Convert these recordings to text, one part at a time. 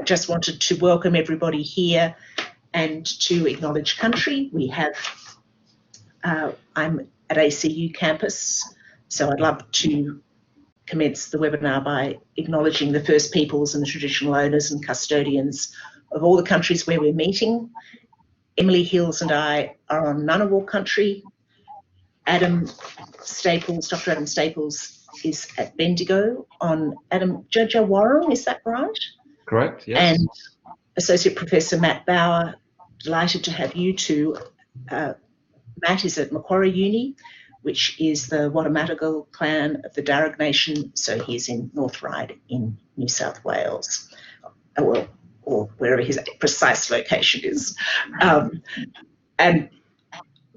just wanted to welcome everybody here and to acknowledge country. We have, I'm at ACU campus, so I'd love to commence the webinar by acknowledging the First Peoples and the traditional owners and custodians of all the countries where we're meeting. Emily Hills and I are on Ngunnawal country. Adam Staples, Dr. Adam Staples, is at Bendigo on Jojo Warren, is that right? Correct, yes. And Associate Professor Matt Bauer, delighted to have you two. Matt is at Macquarie Uni, which is the Watamatagal clan of the Darug Nation, so he's in North Ryde in New South Wales, or wherever his precise location is. And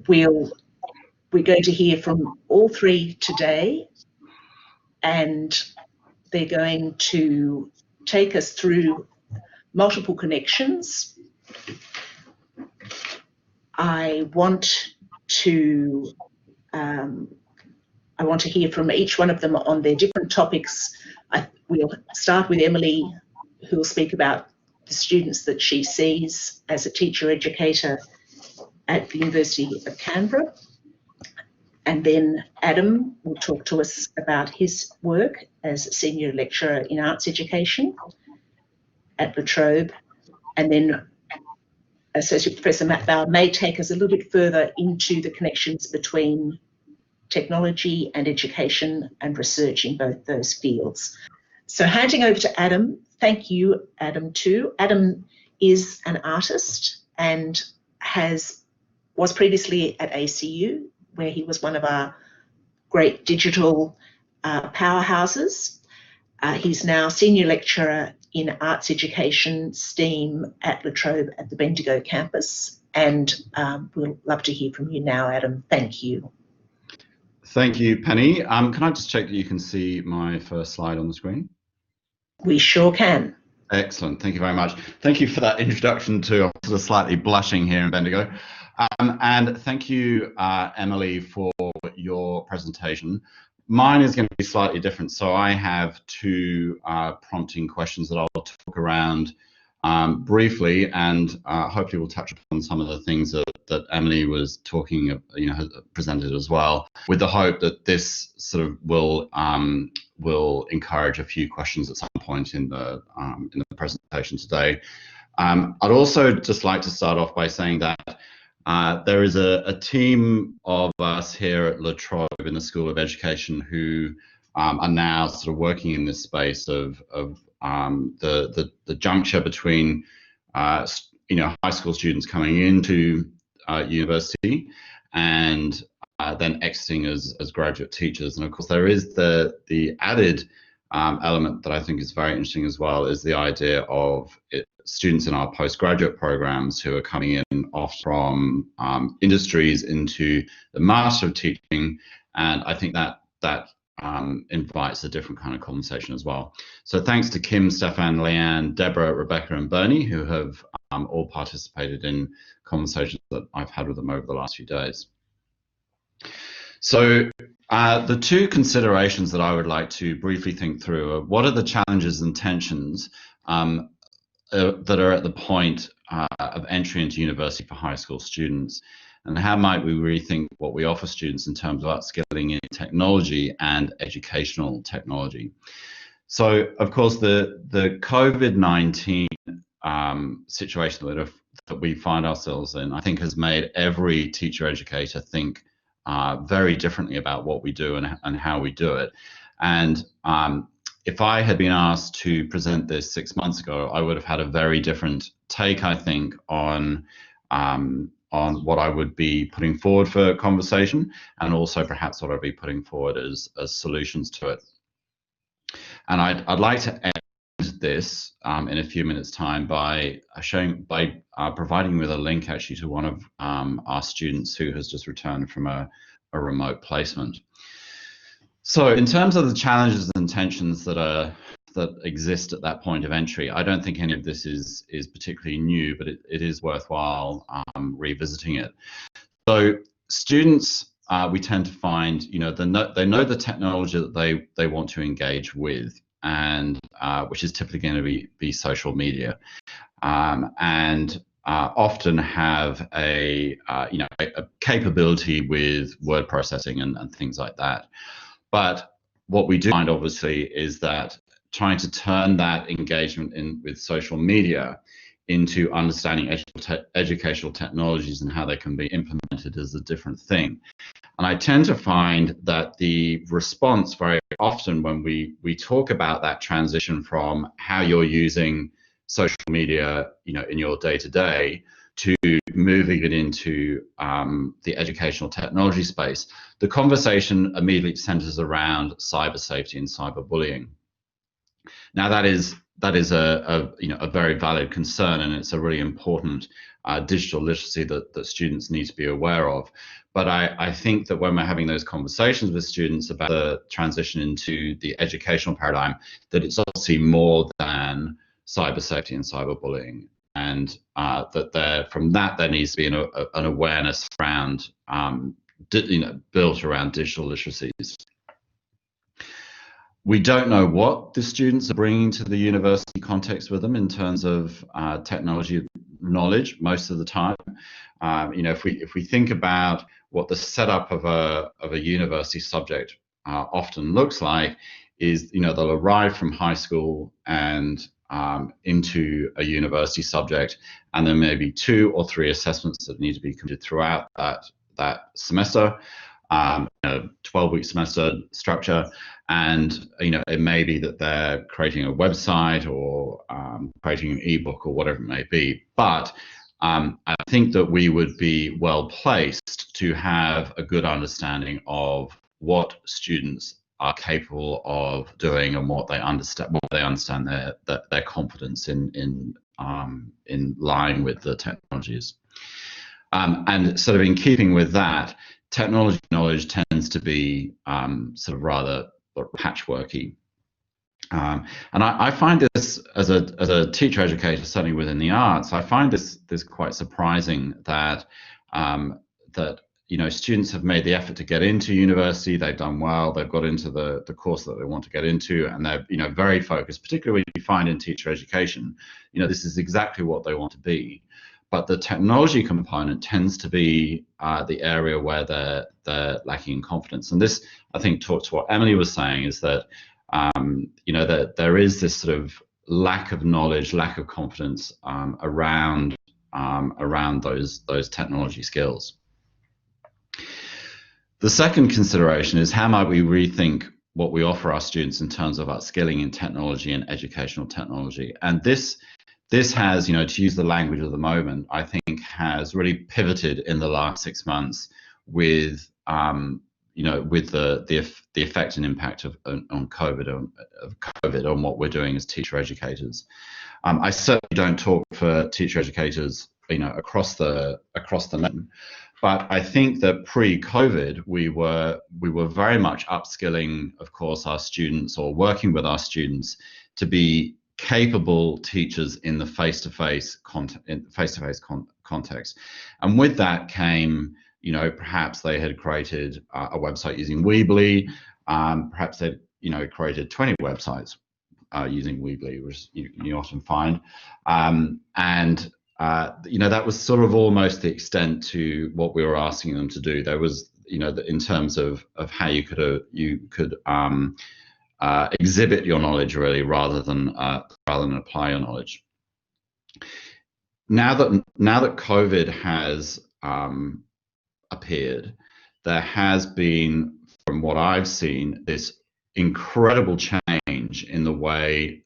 we're going to hear from all three today, and they're going to take us through multiple connections. I want to hear from each one of them on their different topics. We'll start with Emily, who will speak about the students that she sees as a teacher educator at the University of Canberra. And then Adam will talk to us about his work as a senior lecturer in arts education at La Trobe. And then Associate Professor Matt Bauer may take us a little bit further into the connections between technology and education and research in both those fields. So handing over to Adam, thank you, Adam, too. Adam is an artist and was previously at ACU, where he was one of our great digital powerhouses. He's now senior lecturer in arts education, STEAM at La Trobe at the Bendigo campus. And we'll love to hear from you now, Adam. Thank you. Thank you, Penny. Can I just check that you can see my first slide on the screen? We sure can. Excellent. Thank you very much. Thank you for that introduction to the slightly blushing here in Bendigo. And thank you, Emily, for your presentation. Mine is going to be slightly different. So I have two prompting questions that I'll talk around briefly, and hopefully we'll touch upon some of the things that Emily was talking, has presented as well, with the hope that this sort of will encourage a few questions at some point in the presentation today. I'd also just like to start off by saying that there is a team of us here at La Trobe in the School of Education who are now sort of working in this space of the juncture between high school students coming into university and then exiting as graduate teachers. And of course there is the added element that I think is very interesting as well, is the idea of students in our postgraduate programs who are coming in off from industries into the Master of Teaching, and I think that invites a different kind of conversation as well. So thanks to Kim, Stefan, Leanne, Deborah, Rebecca and Bernie, who have all participated in conversations that I've had with them over the last few days. So the two considerations that I would like to briefly think through are, what are the challenges and tensions that are at the point of entry into university for high school students, and how might we rethink what we offer students in terms of upskilling in technology and educational technology. So of course the COVID-19 situation that we find ourselves in, I think, has made every teacher educator think very differently about what we do and how we do it. And if I had been asked to present this 6 months ago, I would have had a very different take, I think, on what I would be putting forward for conversation, and also perhaps what I'd be putting forward as solutions to it. And I'd like to end this in a few minutes' time by providing you with a link actually to one of our students who has just returned from a remote placement. So in terms of the challenges and tensions that exist at that point of entry, I don't think any of this is particularly new, but it is worthwhile revisiting it. So students, we tend to find, they know the technology that they want to engage with, and which is typically going to be social media, and often have a capability with word processing and things like that. But what we do find, obviously, is that trying to turn that engagement with social media into understanding educational technologies and how they can be implemented is a different thing. And I tend to find that the response very often when we talk about that transition from how you're using social media, in your day-to-day, to moving it into the educational technology space, the conversation immediately centers around cyber safety and cyberbullying. Now, that is a very valid concern, and it's a really important digital literacy that students need to be aware of. But I think that when we're having those conversations with students about the transition into the educational paradigm, that it's obviously more than cyber safety and cyberbullying, and that from that there needs to be an awareness around built around digital literacies. We don't know what the students are bringing to the university context with them in terms of technology knowledge most of the time. If we think about what the setup of a university subject often looks like, is they'll arrive from high school and into a university subject, and there may be 2 or 3 assessments that need to be completed throughout that semester. A 12-week semester structure, and it may be that they're creating a website or creating an ebook or whatever it may be. But I think that we would be well placed to have a good understanding of what students are capable of doing and what they understand their confidence in line with the technologies. And sort of in keeping with that, technology knowledge tends to be sort of rather patchworky. And I find this as a teacher educator, certainly within the arts, I find this quite surprising that students have made the effort to get into university, they've done well, they've got into the course that they want to get into, and they're very focused, particularly when you find in teacher education, this is exactly what they want to be. But the technology component tends to be the area where they're lacking in confidence. And this, I think, talks to what Emily was saying, is that that there is this sort of lack of knowledge, lack of confidence around those technology skills. The second consideration is how might we rethink what we offer our students in terms of upskilling in technology and educational technology. And this has, to use the language of the moment, I think has really pivoted in the last 6 months with, with the effect and impact on COVID on what we're doing as teacher educators. I certainly don't talk for teacher educators, across the nation, but I think that pre-COVID we were very much upskilling, of course, our students, or working with our students to be capable teachers in the face-to-face context. And with that came, perhaps they had created a website using Weebly, perhaps they'd created 20 websites using Weebly, which you often find, and that was sort of almost the extent to what we were asking them to do. There was, in terms of how you could exhibit your knowledge, really, rather than apply your knowledge. Now that COVID has appeared, there has been, from what I've seen, this incredible change in the way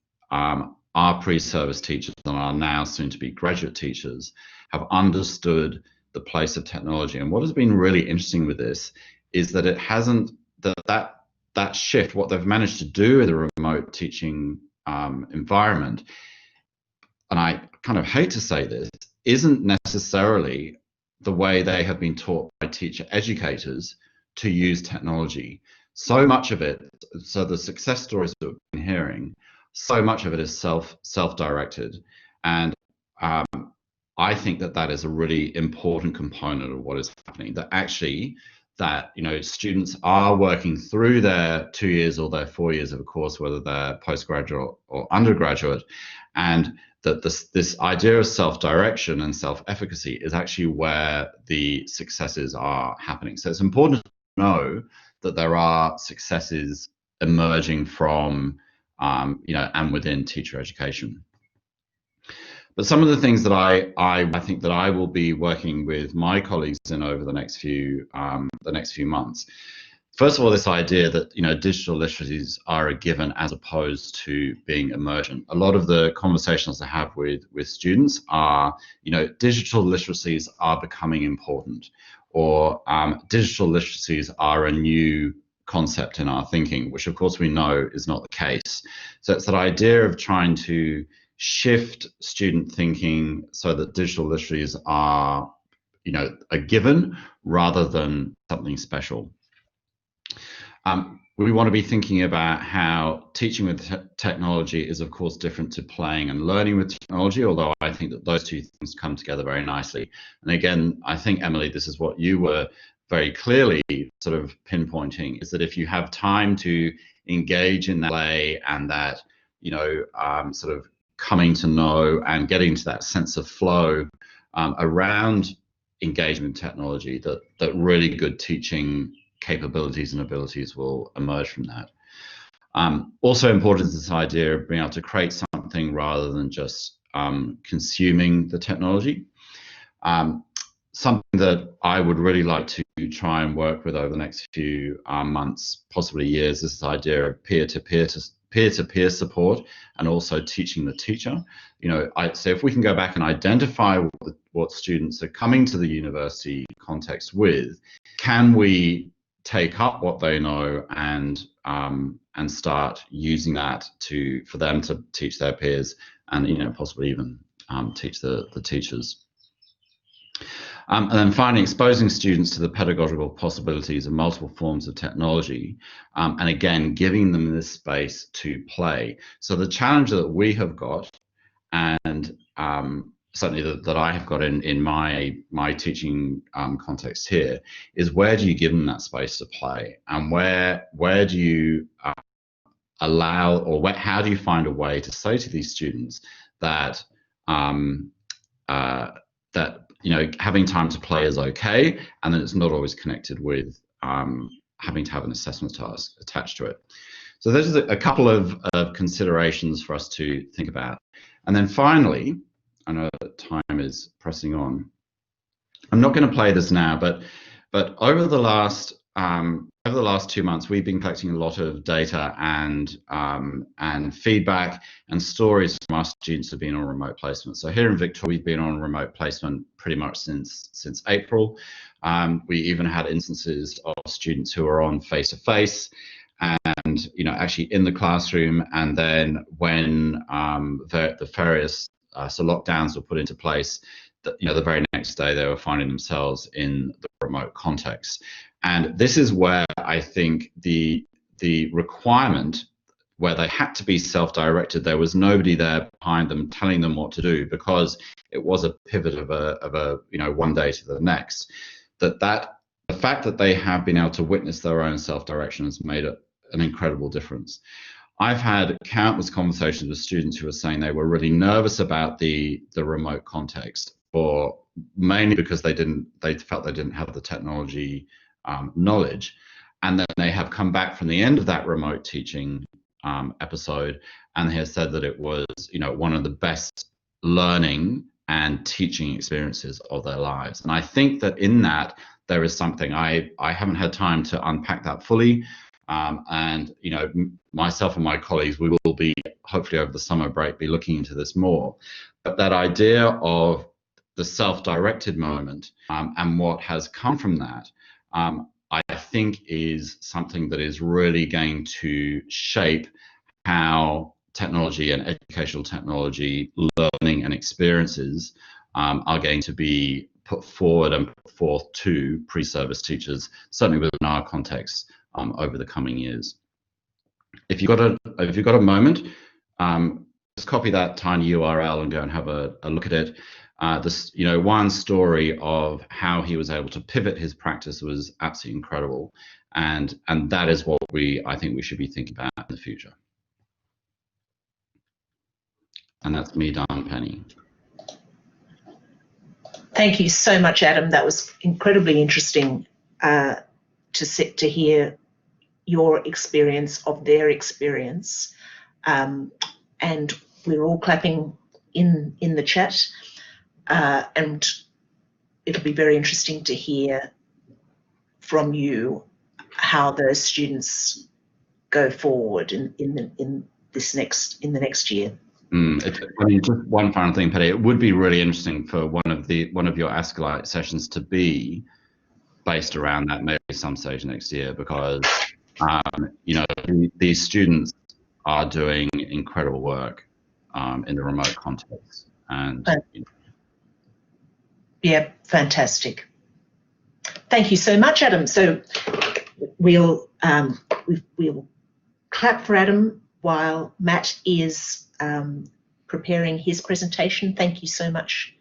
our pre-service teachers and our now soon-to-be graduate teachers have understood the place of technology. And what has been really interesting with this is that it hasn't, that shift, what they've managed to do in a remote teaching environment, and I kind of hate to say this, isn't necessarily the way they have been taught by teacher educators to use technology. So much of it, so the success stories that we've been hearing, so much of it is self-directed, and I think that is a really important component of what is happening, that actually that students are working through their 2 years or their 4 years of a course, whether they're postgraduate or undergraduate, and that this idea of self-direction and self-efficacy is actually where the successes are happening. So it's important to know that there are successes emerging from and within teacher education. But some of the things that I think that I will be working with my colleagues in over the next few months. First of all, this idea that digital literacies are a given as opposed to being emergent. A lot of the conversations I have with students are, digital literacies are becoming important, or digital literacies are a new concept in our thinking, which of course we know is not the case. So it's that idea of trying to shift student thinking so that digital literacies are, a given rather than something special. We want to be thinking about how teaching with technology is, of course, different to playing and learning with technology, although I think that those two things come together very nicely. And again, I think, Emily, this is what you were very clearly sort of pinpointing, is that if you have time to engage in that play and that, sort of coming to know and getting to that sense of flow around engagement technology, that really good teaching capabilities and abilities will emerge from that. Also important is this idea of being able to create something rather than just consuming the technology. Something that I would really like to try and work with over the next few months, possibly years, is this idea of peer-to-peer support and also teaching the teacher. So if we can go back and identify what students are coming to the university context with, can we take up what they know and start using that for them to teach their peers and possibly even teach the teachers. And then finally, exposing students to the pedagogical possibilities of multiple forms of technology, and again, giving them this space to play. So the challenge that we have got, and certainly that I have got in my teaching context here, is where do you give them that space to play, and where do you allow, or how do you find a way to say to these students that having time to play is okay, and then it's not always connected with having to have an assessment task attached to it. So there's a couple of considerations for us to think about. And then finally, I know that time is pressing on. I'm not going to play this now, but over the last 2 months, we've been collecting a lot of data and feedback and stories from our students who've been on remote placement. So here in Victoria, we've been on remote placement pretty much since April. We even had instances of students who are on face-to-face and actually in the classroom, and then when the various lockdowns were put into place, the very next day they were finding themselves in the remote context. And this is where I think the requirement, where they had to be self-directed, there was nobody there behind them telling them what to do, because it was a pivot of a one day to the next. The fact that they have been able to witness their own self-direction has made an incredible difference. I've had countless conversations with students who are saying they were really nervous about the remote context, mainly because they felt they didn't have the technology knowledge, and then they have come back from the end of that remote teaching episode and have said that it was one of the best learning and teaching experiences of their lives. And I think that in that there is something, I haven't had time to unpack that fully, and myself and my colleagues, we will be hopefully over the summer break be looking into this more, but that idea of the self-directed moment and what has come from that, I think is something that is really going to shape how technology and educational technology, learning and experiences are going to be put forward and put forth to pre-service teachers, certainly within our context, over the coming years. If you've got a moment, just copy that tiny URL and go and have a look at it. this, you know, one story of how he was able to pivot his practice was absolutely incredible, and that is what I think we should be thinking about in the future. And that's me done, Penny. Thank you so much, Adam. That was incredibly interesting to hear your experience of their experience, and we're all clapping in the chat, and it'll be very interesting to hear from you how those students go forward in the next year. I mean, just one final thing, Patty. It would be really interesting for one of your Escalate sessions to be based around that maybe some stage next year, because you know, these students are doing incredible work in the remote context, and you know. Yeah, fantastic. Thank you so much, Adam. So we'll clap for Adam while Matt is preparing his presentation. Thank you so much